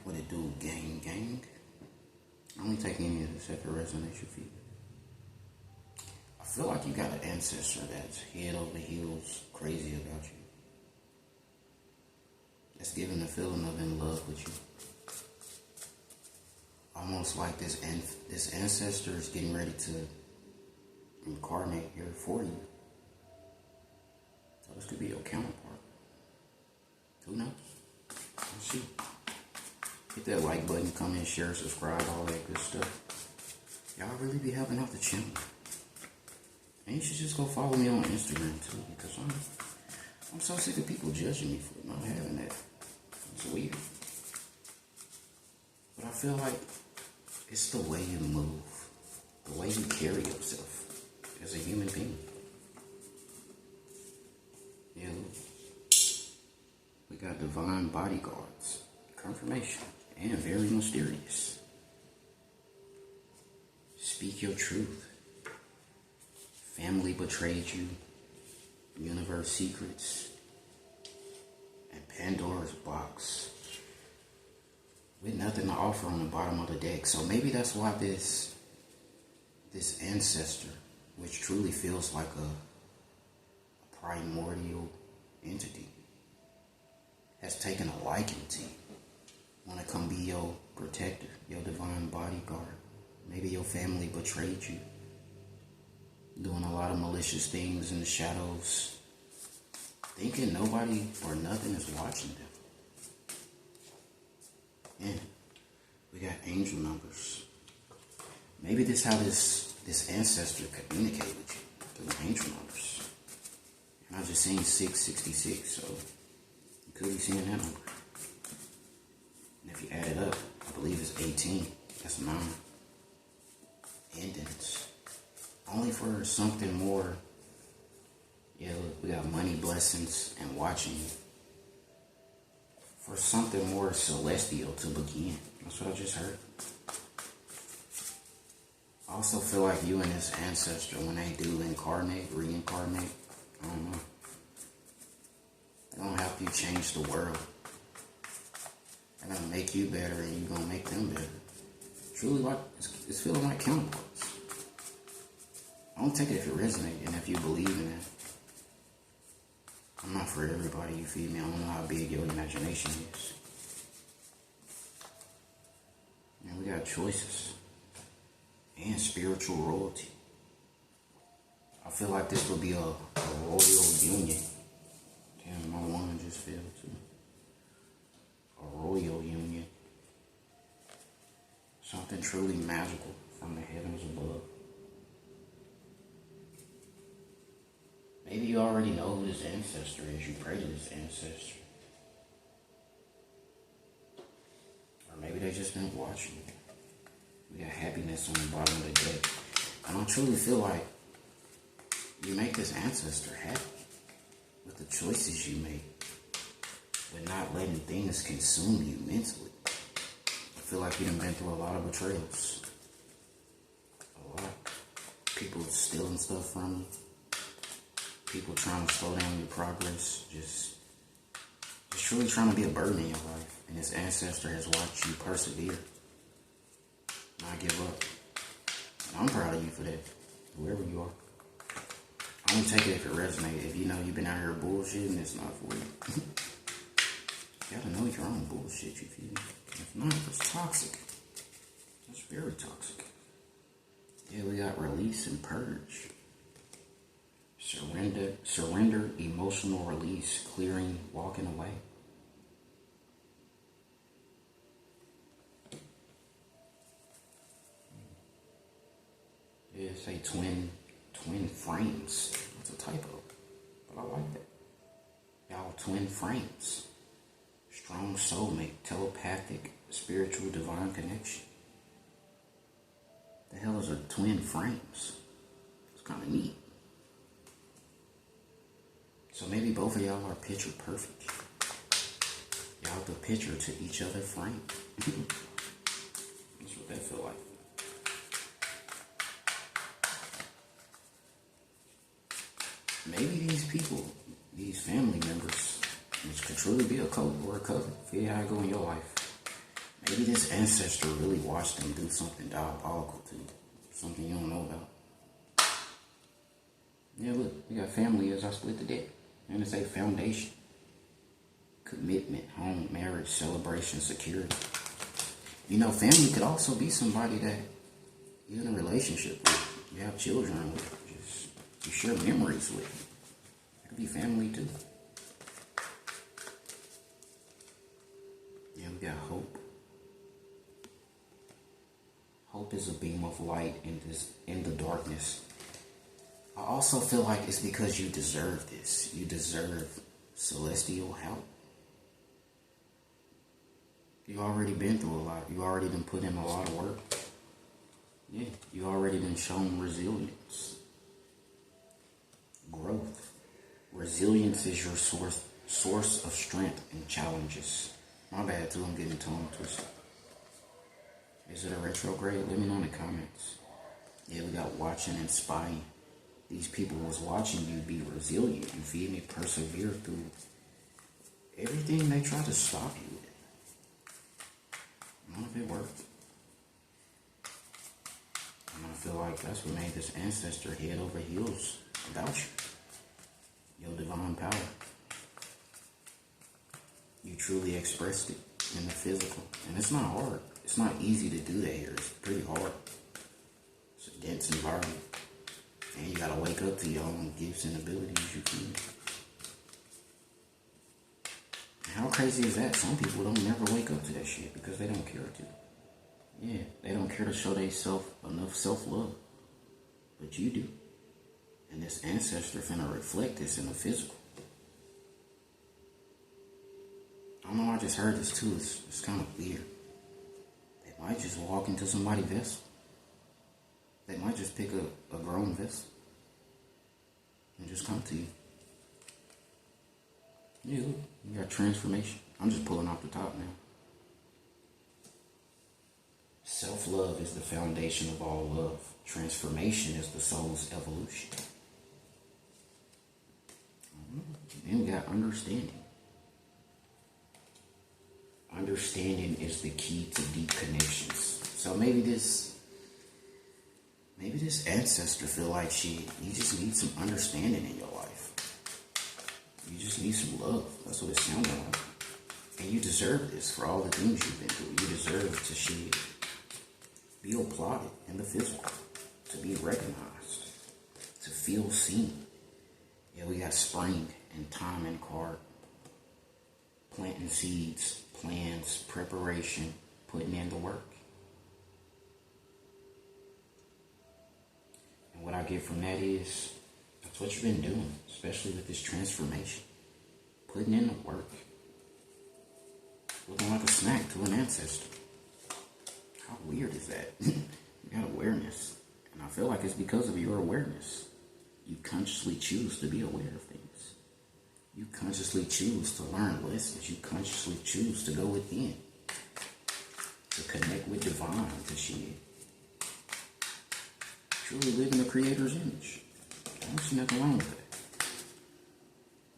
What it do, gang? I only take any of this if it resonates with you. I feel like you got an ancestor that's head over heels crazy about you. That's giving the feeling of in love with you. Almost like this ancestor is getting ready to incarnate here for you. So this could be your counterpart. Who knows? Let's see. Hit that like button, comment, share, subscribe, all that good stuff. Y'all really be helping out the channel. And you should just go follow me on Instagram too, because I'm so sick of people judging me for not having that. It's weird. But I feel like it's the way you move, the way you carry yourself as a human being. Yeah, we got divine bodyguards, confirmation, and very mysterious. Speak your truth. Family betrayed you. Universe secrets. And Pandora's box. With nothing to offer on the bottom of the deck. So maybe that's why this ancestor, which truly feels like a primordial entity, has taken a liking to you. Want to come be your protector, your divine bodyguard. Maybe your family betrayed you. Doing a lot of malicious things in the shadows. Thinking nobody or nothing is watching them. And we got angel numbers. Maybe this is how this ancestor communicate with you, through angel numbers. And I just seen 666, so you could be seeing that number. And if you add it up, I believe it's 18. That's 9 endings. Only for something more. Yeah, look, we got money, blessings, and watching. For something more celestial to begin. That's what I just heard. I also feel like you and this ancestor, when they do reincarnate, I don't know. They're going to help you change the world. They're going to make you better and you're going to make them better. Truly, like, it's feeling like counterparts. I don't take it if it resonates and if you believe in it. I'm not for everybody, you feel me? I don't know how big your imagination is. And we got choices. And spiritual royalty. I feel like this will be a royal union. Damn, my one just failed too. A royal union. Something truly magical from the heavens above. Maybe you already know who this ancestor is. You pray to this ancestor. Or maybe they just been watching you. We got happiness on the bottom of the deck. And I truly feel like you make this ancestor happy with the choices you make. With not letting things consume you mentally. I feel like you done been through a lot of betrayals. A lot. People stealing stuff from you. People trying to slow down your progress, just truly trying to be a burden in your life. And this ancestor has watched you persevere, not give up. And I'm proud of you for that, whoever you are. I don't take it if it resonates. If you know you've been out here bullshitting, it's not for you. You gotta know your own bullshit, you feel me? If not, it's toxic. It's very toxic. Yeah, we got release and purge. Surrender, emotional release, clearing, walking away. Yeah, say twin frames. That's a typo, but I like that. Y'all twin frames. Strong soulmate, telepathic, spiritual, divine connection. The hell is a twin frames? It's kind of neat. So maybe both of y'all are picture perfect. Y'all the picture to each other frame. That's what that feel like. Maybe these people, these family members, which could truly be a coat or a cousin, feel how it go in your life. Maybe this ancestor really watched them do something diabolical to you. Something you don't know about. Yeah, look, we got family as I split the deck. And it's a foundation. Commitment, home, marriage, celebration, security. You know, family could also be somebody that you're in a relationship with. You have children with. Just, you share memories with. It could be family too. Yeah, we got hope. Hope is a beam of light in the darkness. I also feel like it's because you deserve this. You deserve celestial help. You already been through a lot. You already been put in a lot of work. Yeah, you already been shown resilience. Growth. Resilience is your source of strength in challenges. My bad too, I'm getting tongue twisted. Is it a retrograde? Let me know in the comments. Yeah, we got watching and spying. These people was watching you be resilient. You feel me? Persevere through everything they try to stop you with. None of it worked. And I feel like that's what made this ancestor head over heels about you. Your divine power. You truly expressed it in the physical. And it's not hard. It's not easy to do that here. It's pretty hard. It's a dense environment. And you gotta wake up to your own gifts and abilities you feel. How crazy is that? Some people don't never wake up to that shit because they don't care to. Yeah, they don't care to show themselves enough self-love. But you do. And this ancestor finna reflect this in the physical. I don't know, I just heard this too. It's kind of weird. They might just walk into somebody's vessel. They might just pick a grown vessel and just come to you. Yeah, look, you got transformation. I'm just pulling off the top now. Self-love is the foundation of all love. Transformation is the soul's evolution. Then we got understanding. Understanding is the key to deep connections. So maybe this ancestor feel like you just need some understanding in your life. You just need some love. That's what it sounded like. And you deserve this for all the things you've been through. You deserve to be applauded in the physical, to be recognized, to feel seen. Yeah, we got spring and time and card. Planting seeds, plans, preparation, putting in the work. And what I get from that is, that's what you've been doing, especially with this transformation. Putting in the work. Looking like a snack to an ancestor. How weird is that? You got awareness. And I feel like it's because of your awareness. You consciously choose to be aware of things. You consciously choose to learn lessons. You consciously choose to go within. To connect with divine, to shit. Truly live in the Creator's image. I don't see nothing wrong with that.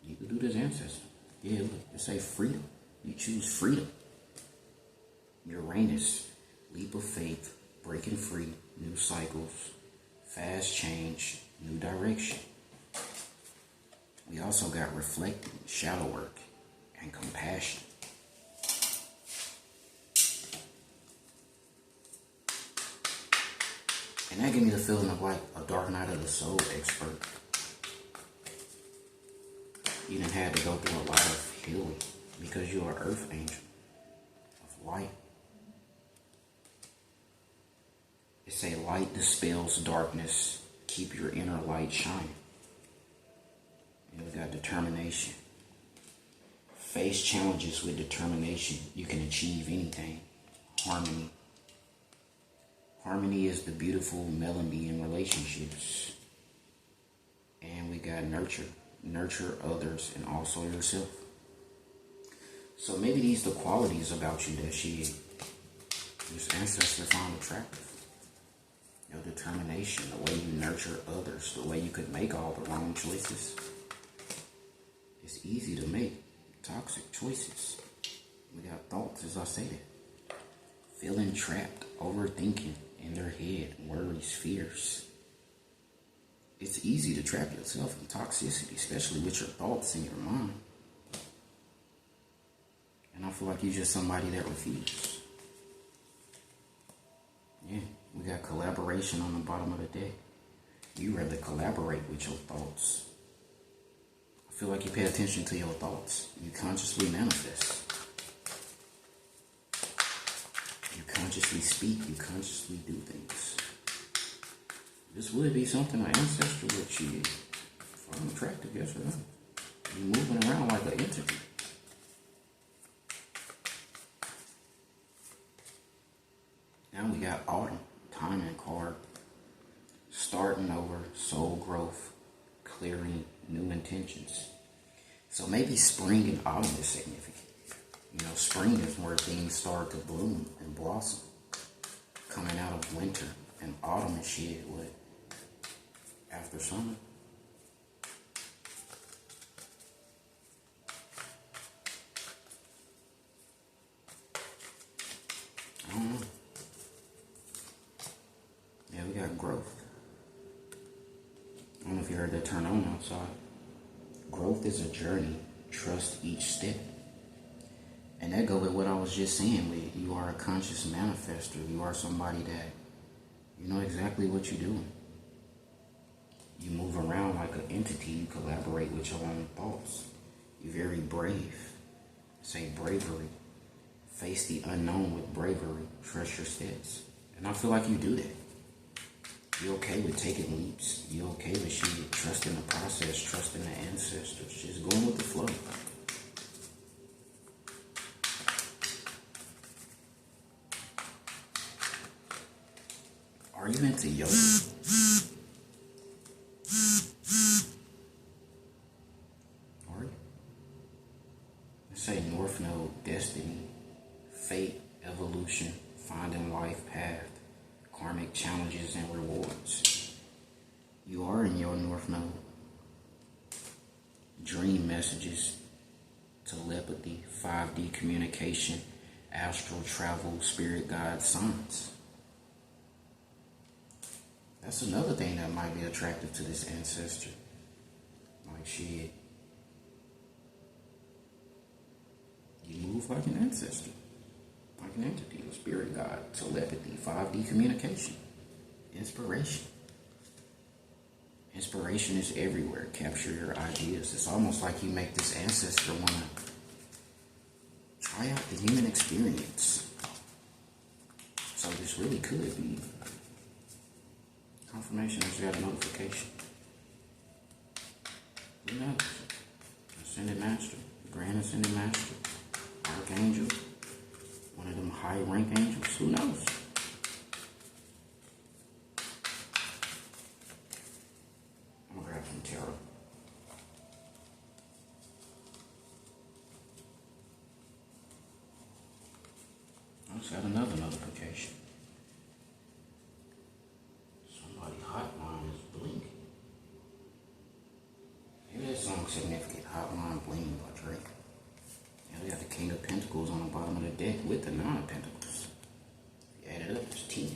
You can do this ancestor. Yeah, look, it say freedom. You choose freedom. Uranus, leap of faith, breaking free, new cycles, fast change, new direction. We also got reflecting, shadow work, and compassion. And that gave me the feeling of like a dark night of the soul expert. You done had to go through a lot of healing because you're an earth angel of light. It say light dispels darkness, keep your inner light shining. And we got determination. Face challenges with determination. You can achieve anything. Harmony. Harmony is the beautiful melody in relationships. And we got nurture. Nurture others and also yourself. So maybe these are the qualities about you that this ancestor found attractive. Your determination, the way you nurture others, the way you could make all the wrong choices. It's easy to make toxic choices. We got thoughts, as I say that. feeling trapped, overthinking in their head, worries, fears. It's easy to trap yourself in toxicity, especially with your thoughts in your mind. And I feel like you're just somebody that refuses. Yeah, we got collaboration on the bottom of the deck. You rather collaborate with your thoughts. I feel like you pay attention to your thoughts. You consciously manifest. You consciously speak. You consciously do things. This would be something an ancestor would cheat. Find attractive, yes or no? You moving around like an entity. Now we got autumn, timing card, starting over, soul growth, clearing new intentions. So maybe spring and autumn is significant. You know, spring is where things start to bloom and blossom, coming out of winter, and autumn is shit what? After summer. I don't know. Yeah, we got growth. I don't know if you heard that turn on outside. Growth is a journey. Trust each step. And that goes with what I was just saying with you are a conscious manifester. You are somebody that you know exactly what you're doing. You move around like an entity. You collaborate with your own thoughts. You're very brave. Say bravery. Face the unknown with bravery. Trust your steps. And I feel like you do that. You're okay with taking leaps. You're okay with shit. Trusting the process. Trusting the ancestors. Just going with the flow. Are you into yoga? Are you? Let's say North Node, destiny, fate, evolution, finding life path, karmic challenges and rewards. You are in your North Node. Dream messages, telepathy, 5D communication, astral travel, spirit guide, signs. That's another thing that might be attractive to this ancestor. Like shit. You move like an ancestor. Like an entity, a spirit guide, telepathy, 5D communication, inspiration. Inspiration is everywhere. Capture your ideas. It's almost like you make this ancestor want to try out the human experience. So this really could be confirmation that you got a notification. Who knows? Ascended Master, Grand Ascended Master, Archangel, one of them high rank angels. Who knows? I'm gonna grab some tarot. I just got another notification. Significant hotline bling by Drake. And we got the King of Pentacles on the bottom of the deck with the Nine of Pentacles. If you add it up, it's 10.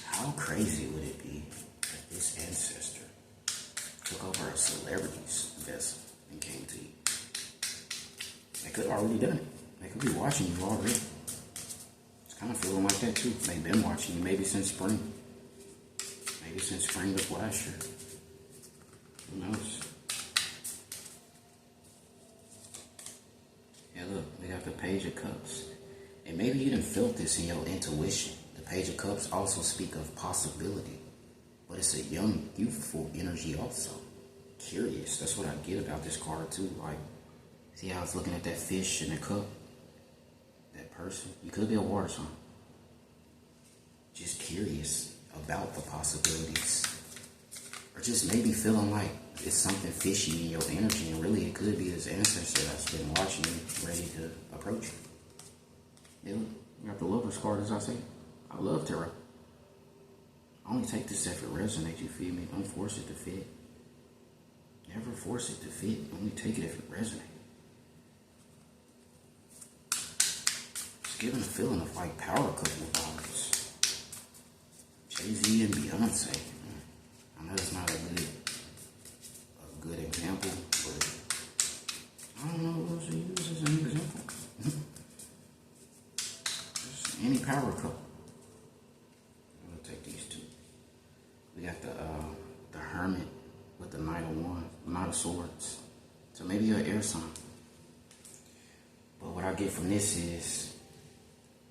How crazy would it be if this ancestor took over a celebrity's vessel and came to you? They could have already done it. They could be watching you already. It's kind of feeling like that too. They've been watching you maybe since spring. Maybe since spring of last year. Who knows? Yeah, look, we got the Page of Cups. And maybe you done felt this in your intuition. The Page of Cups also speak of possibility. But it's a young, youthful energy also. Curious. That's what I get about this card too. Like, see how I was looking at that fish in the cup? That person. You could be a water sign. Just curious about the possibilities, or just maybe feeling like it's something fishy in your energy, and really it could be this ancestor that's been watching you, ready to approach you. Yeah, you got the Lover's card, as I say. I love tarot. Only take this if it resonates, you feel me? Don't force it to fit. Never force it to fit. Only take it if it resonates. It's giving a feeling of like power couple vibes. Jay-Z and Beyonce. I know it's not a good example, but I don't know what else to use as an example. Just any power couple. We'll take these two. We got the Hermit with the Knight of Wands, Knight of Swords. So maybe you're an air sign. But what I get from this is,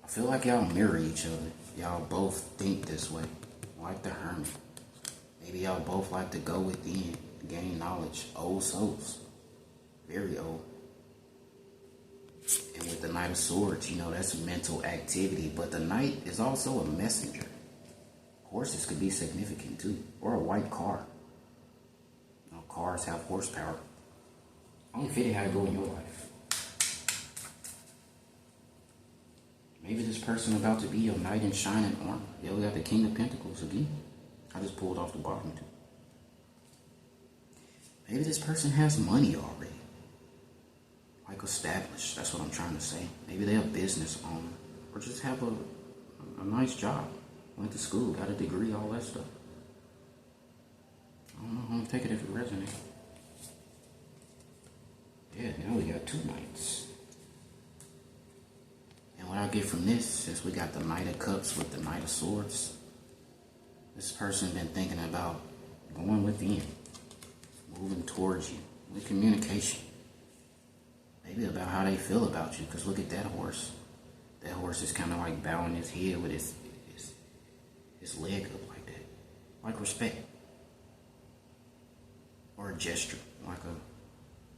I feel like y'all mirror each other. Y'all both think this way, like the Hermit. Maybe y'all both like to go within, gain knowledge. Old souls, very old. And with the Knight of Swords, you know, that's mental activity. But the Knight is also a messenger. Horses could be significant too, or a white car. You know, cars have horsepower. Only fitting how to go in your life. Maybe this person about to be your knight in shining armor. Yeah, we got the King of Pentacles again. I just pulled off the bottom too. Maybe this person has money already. Like established, that's what I'm trying to say. Maybe they're a business owner. Or just have a nice job. Went to school, got a degree, all that stuff. I don't know, I'm gonna take it if it resonates. Yeah, now we got two knights. And what I get from this, since we got the Knight of Cups with the Knight of Swords, this person been thinking about going within, moving towards you, with communication. Maybe about how they feel about you, because look at that horse. That horse is kind of like bowing his head with his leg up like that. Like respect. Or a gesture, like a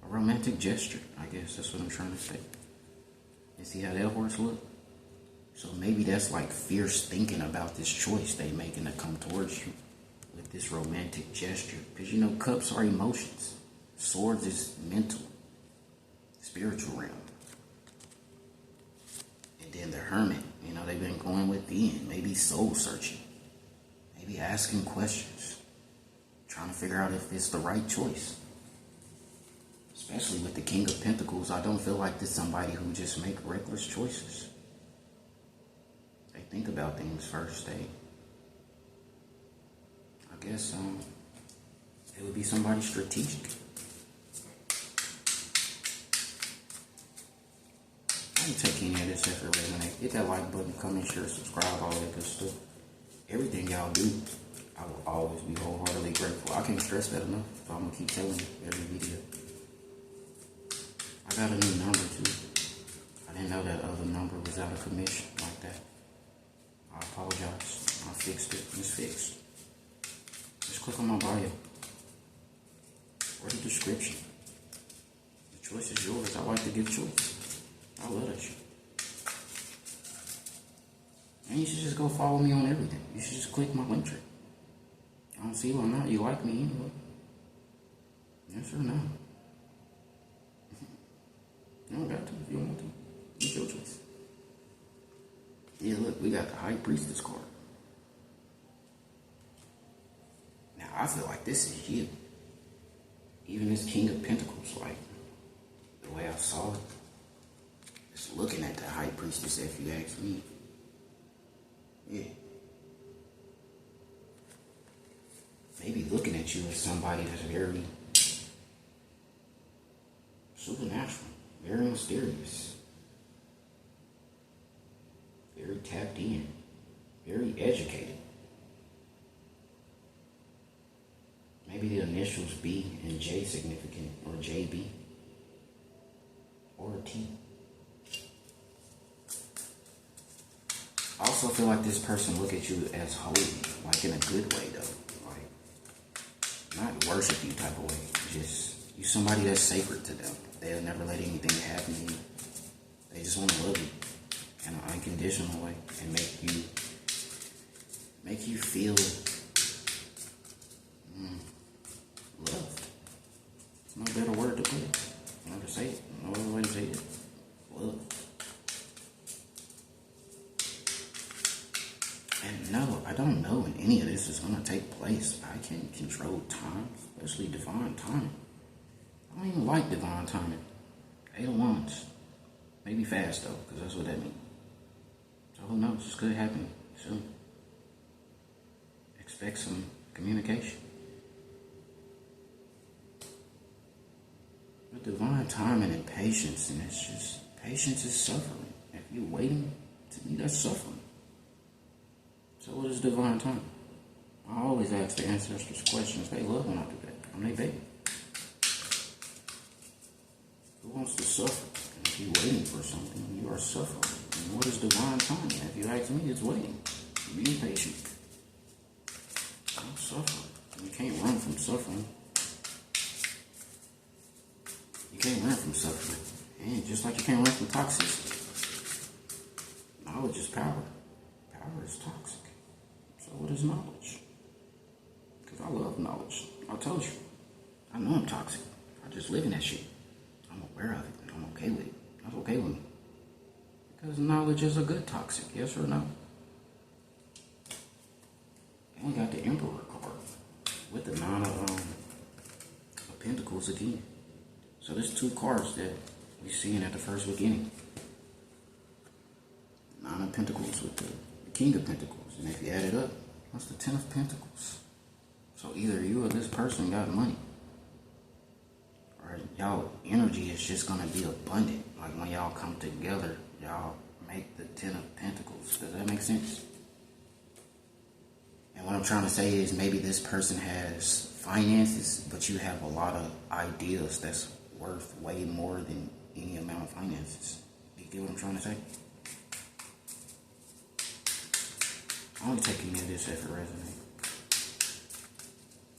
romantic gesture, I guess. That's what I'm trying to say. And see how that horse look? So maybe that's like fierce thinking about this choice they making to come towards you with this romantic gesture. Because you know, cups are emotions. Swords is mental, spiritual realm. And then the Hermit, you know, they've been going within, maybe soul searching, maybe asking questions, trying to figure out if it's the right choice. Especially with the King of Pentacles, I don't feel like this is somebody who just make reckless choices. They think about things first. I guess it would be somebody strategic. I don't take any of this if it resonates. Hit that like button, comment, share, subscribe, all that good stuff. Everything y'all do, I will always be wholeheartedly grateful. I can't stress that enough, so I'm going to keep telling you every video. I got a new number too. I didn't know that other number was out of commission like that. I apologize. I fixed it. It's fixed. Just click on my bio or the description. The choice is yours. I like to give choice. I love that shit. And you should just go follow me on everything. You should just click my link tree. I don't see why not. You like me anyway. Yes or no? You don't got to if you don't want to. It's your choice. Yeah, look, we got the High Priestess card. Now, I feel like this is you. Even this King of Pentacles, like, the way I saw it, it's looking at the High Priestess, if you ask me. Yeah. Maybe looking at you as somebody that's very supernatural, very mysterious, very tapped in, very educated. Maybe the initials B and J significant, or JB, or a T. I also feel like this person look at you as holy, like in a good way though. Like, not worship you type of way. Just, you somebody that's sacred to them. They'll never let anything happen to you. They just want to love you in an unconditional way and make you feel loved. No better word to put it. No other say it. No other way to say it. Love. And no, I don't know when any of this is going to take place. I can't control time, especially divine timing. I don't even like divine timing. 8 of Wands. Maybe fast though, because that's what that means. So who knows? This could happen soon. Expect some communication. But divine timing and patience, and it's just, patience is suffering. If you're waiting, to me, that's suffering. So what is divine timing? I always ask the ancestors questions. They love when I do that. I'm their baby. Who wants to suffer? And if you're waiting for something, you are suffering. And what is divine timing? If you ask me, it's waiting. Being patient. I'm suffering. You can't run from suffering. You can't run from suffering. And just like you can't run from toxicity. Knowledge is power. Power is toxic. So what is knowledge? Because I love knowledge. I told you. I know I'm toxic. I just live in that shit. I'm aware of it. And I'm okay with it. That's okay with me. Because knowledge is a good toxic. Yes or no? And we got the Emperor card. With the Nine of Pentacles again. So there's two cards that we seen at the first beginning. Nine of Pentacles with the King of Pentacles. And if you add it up, that's the Ten of Pentacles. So either you or this person got money. Or y'all energy is just going to be abundant. Like when y'all come together, y'all make the Ten of Pentacles. Does that make sense? And what I'm trying to say is maybe this person has finances, but you have a lot of ideas that's worth way more than any amount of finances. You get what I'm trying to say? I only take any of this if it resonates.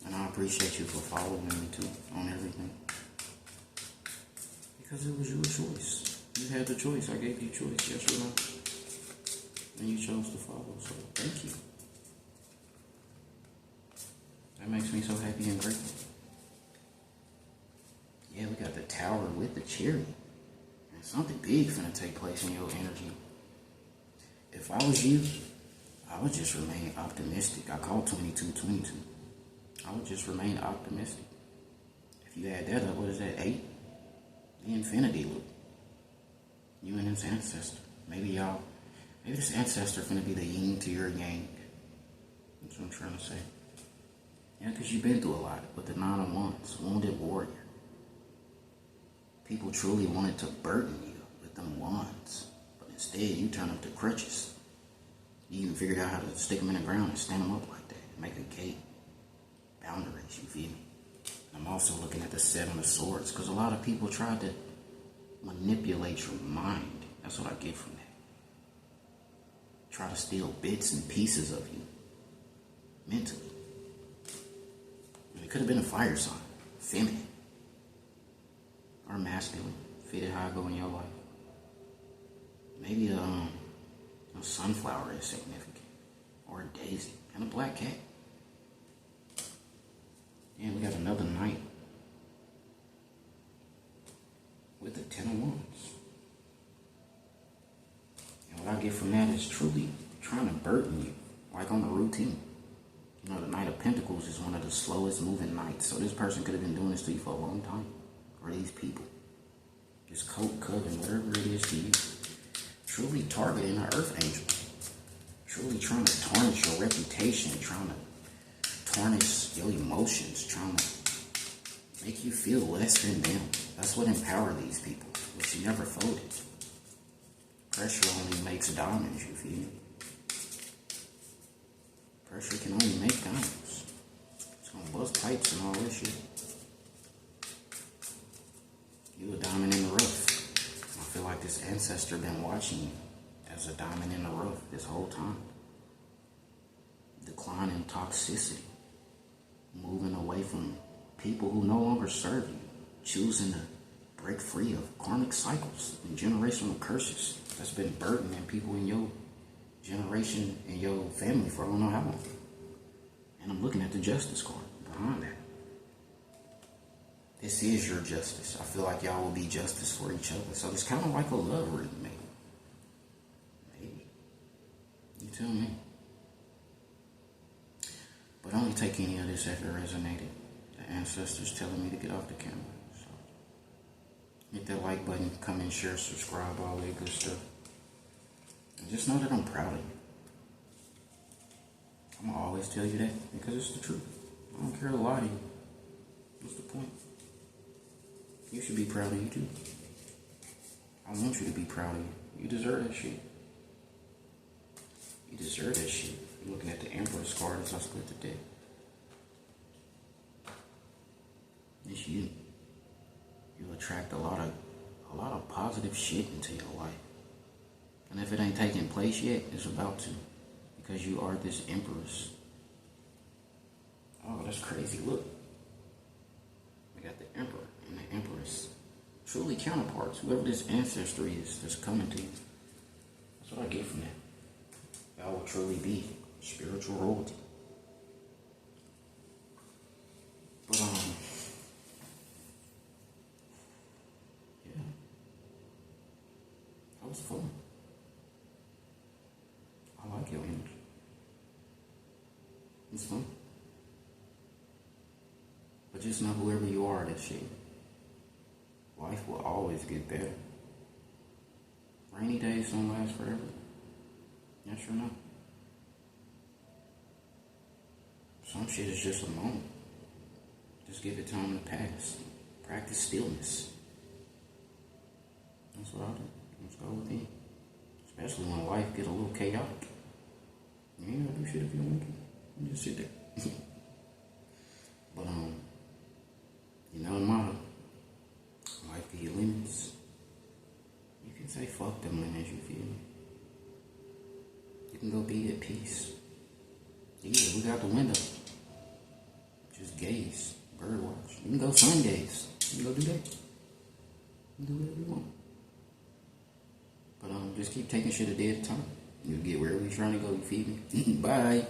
And I appreciate you for following me too on everything. Because it was your choice. You had the choice. I gave you choice, yes or no? And you chose to follow, so thank you. That makes me so happy and grateful. Yeah, we got the Tower with the Chariot. And something big finna take place in your energy. If I was you, I would just remain optimistic. I call 2222. I would just remain optimistic. If you add that up, what is that, 8? The infinity loop. You and this ancestor. Maybe this ancestor finna be the yin to your yang. That's what I'm trying to say. Yeah, because you've been through a lot with the Nine of Wands, wounded warrior. People truly wanted to burden you with them wands, but instead you turn up the crutches. You even figured out how to stick them in the ground and stand them up like that, and make a gate. Boundaries, you feel me? I'm also looking at the Seven of Swords, because a lot of people tried to manipulate your mind. That's what I get from that. Try to steal bits and pieces of you, mentally. And it could have been a fire sign, feminine, or masculine, fitted how I go in your life. Maybe a sunflower is significant, or a daisy, and a black cat. And we got another knight with the Ten of Wands. And what I get from that is truly trying to burden you, like on a routine. You know, the Knight of Pentacles is one of the slowest moving knights. So this person could have been doing this to you for a long time. Or these people. This coat, coven, whatever it is to you. Truly targeting an earth angel. Truly trying to tarnish your reputation. Trying to tarnish your emotions. Trying to make you feel less than them. That's what empower these people. But you never folded. Pressure only makes diamonds, you feel me? Pressure can only make diamonds. It's gonna bust pipes and all this shit. You a diamond in the rough. I feel like this ancestor been watching you as a diamond in the rough this whole time. Declining toxicity. Moving away from people who no longer serve you. Choosing to break free of karmic cycles and generational curses that's been burdening people in your generation and your family for I don't know how long. And I'm looking at the Justice card behind that. This is your justice. I feel like y'all will be justice for each other. So it's kind of like a love reading, maybe. Maybe. You tell me. But only take any of this if it resonated. The ancestors telling me to get off the camera. So hit that like button, comment, share, subscribe, all that good stuff. And just know that I'm proud of you. I'm gonna always tell you that because it's the truth. I don't care to lie to you. What's the point? You should be proud of you too. I want you to be proud of you. You deserve that shit. You deserve that shit. You're looking at the Emperor's card as I split the deck. It's you. You attract a lot of positive shit into your life. And if it ain't taking place yet, it's about to. Because you are this Empress. Oh, that's crazy. Look. We got the Emperor and the Empress. Truly counterparts. Whoever this ancestor is that's coming to you. That's what I get from that. Y'all will truly be spiritual royalty. But, yeah. That was fun. I like your energy. It's fun. But just know whoever you are, that shit. Life will always get better. Rainy days don't last forever. Yes or no? Some shit is just a moment. Just give it time to pass. Practice stillness. That's what I do. Let's go within. Especially when life get a little chaotic. You ain't gotta do shit if you don't want to. You just sit there. But you know the motto. Life give you limits. You can say fuck them limits, you feel me? You can go be at peace. Yeah, look out the window. Just gaze. Bird watch. You can go sun gaze. You can go do that. You can do whatever you want. But just keep taking shit a day at a time. You'll get wherever you're trying to go, you feel me? Bye.